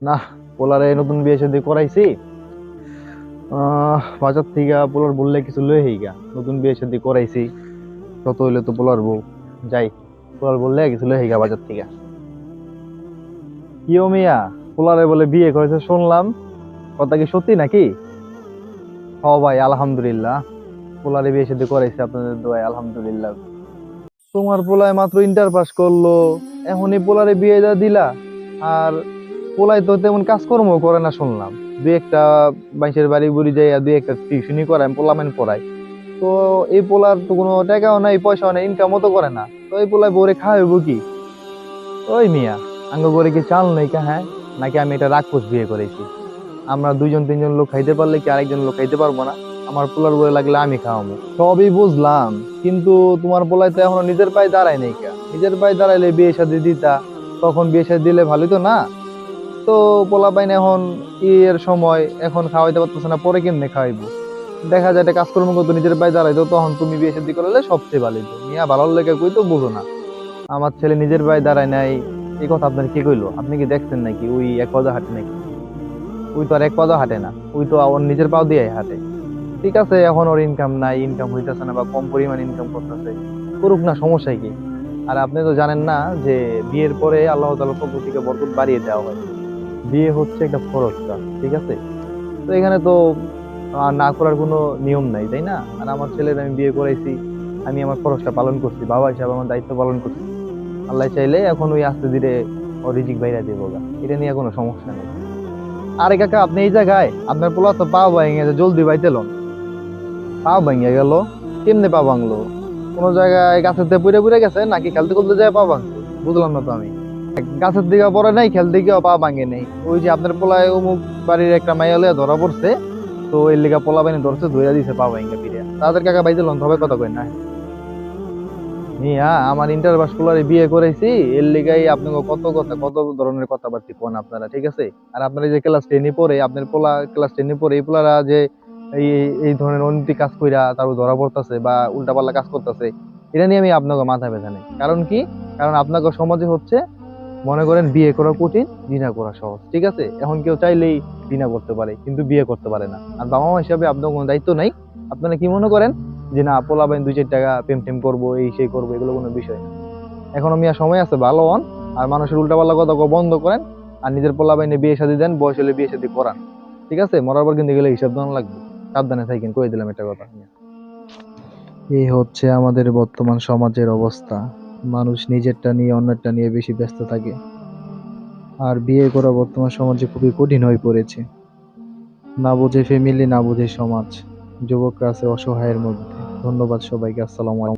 না, পোলারে নতুন বিয়ে শাদী করাইছি। বাজার থেকে পোলার বললে কিছু লয়ে হইগা, নতুন বিয়ে শাদী করাইছি, কত হইলে তো পোলার বউ। যাই, পোলার বললে কিছু লয়ে হইগা বাজার থেকে। কি ও মিয়া, পোলারে বলে বিয়ে করেছে শুনলাম, কথা কি সত্যি নাকি? হ ভাই, আলহামদুলিল্লাহ, পোলারে বিয়ে শাদী করাইছে আপনাদের দোয়ায়, আলহামদুলিল্লাহ। তোমার পোলায় মাত্র ইন্টার পাস করলো, এখনই পোলারে বিয়ে দিলা? আর পোলাই তো তেমন কাজকর্ম করে না শুনলাম, দুই একটা বাইশের বাড়ি বুড়ি যাই, দুই একটা টিউশনি করায়, পোলামেন পড়ায়। তো এই পোলার তো কোনো টাকাও নাই, পয়সাও নাই, ইনকামও তো করে না, তো এই পোলায় বউরে খাওয়াইবো কি? ওই মিয়া, আঙ্গ করে কি চাল নাই কা? হ্যাঁ, নাকি আমি এটা রাক্ষস বিয়ে করেছি? আমরা দুইজন তিনজন লোক খাইতে পারলে কি আরেকজন লোক খাইতে পারবো না? আমার পোলার বউরে লাগলে আমি খাওয়াবো, সবই বুঝলাম, কিন্তু তোমার পোলায় তো এখনো নিজের পায়ে দাঁড়ায় নাই কা। নিজের পায়ে দাঁড়াইলে বিয়ে শাদী দিতা, তখন বিয়ে শাদী দিলে ভালোই তো না? তো পোলা পাইন এখন এর সময়, এখন খাওয়াইতে পারতেছে না, পরে কেমনে খাওয়াইবো? দেখা যায় এটা কাজকর্ম করতো, নিজের পায়ে দাঁড়াইতো, তখন তুমি বিয়ে শাদী করলে সবচেয়ে ভালো হইতো। মিয়া ভালোর লেগে কই তো বুঝো না? আমার ছেলে নিজের পায়ে দাঁড়ায় নাই, এই কথা আপনার কি কইলো? আপনি কি দেখছেন নাকি ওই এক পাও হাঁটে নাকি? ওই তো আর এক পাও হাঁটে না, ওই তো ওর নিজের পাও দিয়ে হাঁটে। ঠিক আছে, এখন ওর ইনকাম নাই, ইনকাম হইতেছে না, বা কম পরিমাণ ইনকাম করতেছে, করুক না, সমস্যা কি? আর আপনি তো জানেন না যে বিয়ের পরে আল্লাহ তাআলা পক্ষ থেকে বরকত বাড়িয়ে দেওয়া হয়। বিয়ে হচ্ছে একটা ফরজ কাজ, ঠিক আছে? তো এখানে তো না করার কোনো নিয়ম নাই, তাই না? আর আমার ছেলের আমি বিয়ে করাইছি, আমি আমার খরচটা পালন করছি, বাবা হিসাবে আমার দায়িত্ব পালন করছি। আল্লাহ চাইলে এখন ওই আস্তে ধীরে ও রিজিক বাইরা দেবো গা, এটা নিয়ে কোনো সমস্যা নেই। আরে কাকা, আপনি এই জায়গায় আপনার পোলা তো পা ভেঙে গেছে, জলদি বাইতে লন। পা ভেঙে গেল? কেমনে পা ভাঙলো? কোন জায়গায় গাছের দিয়ে পুড়ে পুড়ে গেছে, নাকি খেলতে খেলতে যায় পা ভাঙছে? বুঝলাম না তো আমি। গাছের দিকে পড়ে নাই, খেলতে গিয়েও পা ভাঙে নেই, ওই যে আপনার পোলায় অমুক বাড়ির একটা মাইয়া লইয়া ধরা পড়ছে, তো এর লিগা পোলা বাইনে ধরছে, ধইরা দিছে পা ভাঙে ফিরে। তাদের কাকা বাইতে লন, তবে কথা কই না। মিয়া, আমার ইন্টার পাস পোলারে বিয়ে করাইছি, এর লিগাই আপনাকে কত কথা, কত ধরনের কথাবার্তা কোন আপনারা, ঠিক আছে? আর আপনারা যে ক্লাস টেনে পড়ে, আপনার পোলা ক্লাস টেনে পড়ে, এই পোলারা যে এই এই ধরনের অনৈতিক কাজ কইরা তারপর ধরা পড়তেছে বা উল্টাপাল্টা কাজ করতেছে, এটা নিয়ে আমি আপনাকে মাথা ব্যথা নেই। কারণ কি? কারণ আপনাকে সমাজে হচ্ছে, মনে করেন বিয়ে করা কঠিন, বিনা করা সহজ, ঠিক আছে? এখন কেউ চাইলেই বিনা করতে পারে, কিন্তু বিয়ে করতে পারে না। আর বাবা মা হিসাবে আপনার কোনো দায়িত্ব নাই। আপনারা কি মনে করেন যে না, পোলাপাইন দুই চার টাকা প্রেম টেম করবো, এই সেই করবো, এগুলো কোনো বিষয় না। এখনো মিয়া সময় আছে, ভালো হন। আর মানুষের উল্টাপাল্টা কথা কওয়া বন্ধ করেন। আর নিজের পোলাপাইনে বিয়ে শাদী দেন, বয়স হলে বিয়ে শাদী করান। ঠিক আছে? মরার পর কিন্তু গেলে হিসাব দেওয়া লাগবে। সাবধানে থাকেন, কই দিলাম একটা কথা। এই হচ্ছে আমাদের বর্তমান সমাজের অবস্থা। মানুষ নিজেরটা নিয়ে অন্যেরটা নিয়ে বেশি ব্যস্ত থাকে। আর বিয়ে করা বর্তমান সমাজে খুবই কঠিন হয়ে পড়েছে। না বুঝে ফ্যামিলি, না বুঝে সমাজ, যুবকরা আছে অসহায়ের মধ্যে। ধন্যবাদ সবাইকে, আসসালামু আলাইকুম।